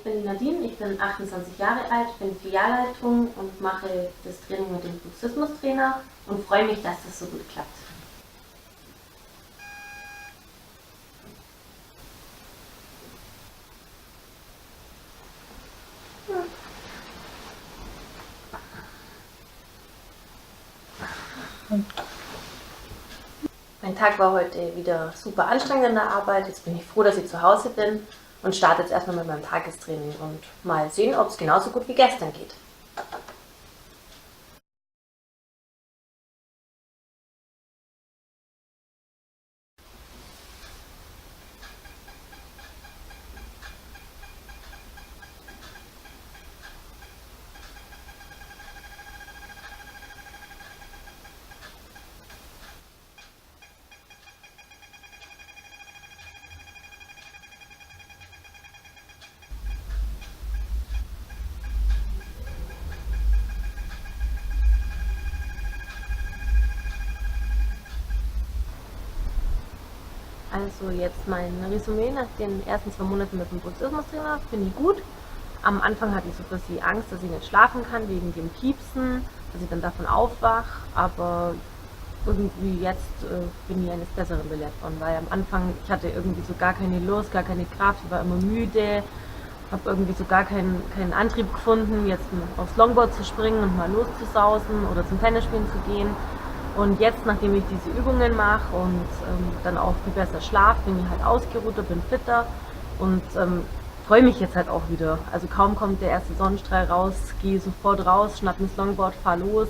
bin die Nadine, ich bin 28 Jahre alt, bin Filialleitung und mache das Training mit dem Bruxismus-Trainer und freue mich, dass das so gut klappt. Mein Tag war heute wieder super anstrengend in der Arbeit. Jetzt bin ich froh, dass ich zu Hause bin und starte jetzt erstmal mit meinem Tagestraining und mal sehen, ob es genauso gut wie gestern geht. Also jetzt mein Resümee nach den ersten 2 Monaten mit dem Bruxismus-Trainer finde ich gut. Am Anfang hatte ich so ein bisschen Angst, dass ich nicht schlafen kann wegen dem Piepsen, dass ich dann davon aufwache, aber irgendwie jetzt bin ich eines Besseren belehrt worden, weil am Anfang, ich hatte irgendwie so gar keine Lust, gar keine Kraft, ich war immer müde, habe irgendwie so gar keinen Antrieb gefunden, jetzt aufs Longboard zu springen und mal loszusausen oder zum Tennisspielen zu gehen. Und jetzt, nachdem ich diese Übungen mache und dann auch viel besser schlafe, bin ich halt ausgeruhter, bin fitter und freue mich jetzt halt auch wieder. Also kaum kommt der erste Sonnenstrahl raus, gehe sofort raus, schnapp ins Longboard, fahr los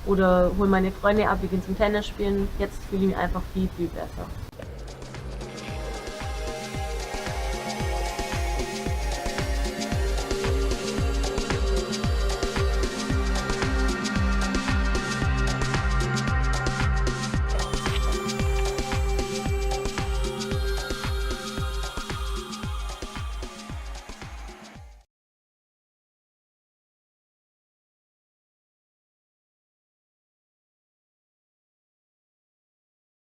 oder hol meine Freunde ab, wir gehen zum Tennis spielen. Jetzt fühle ich mich einfach viel, viel besser.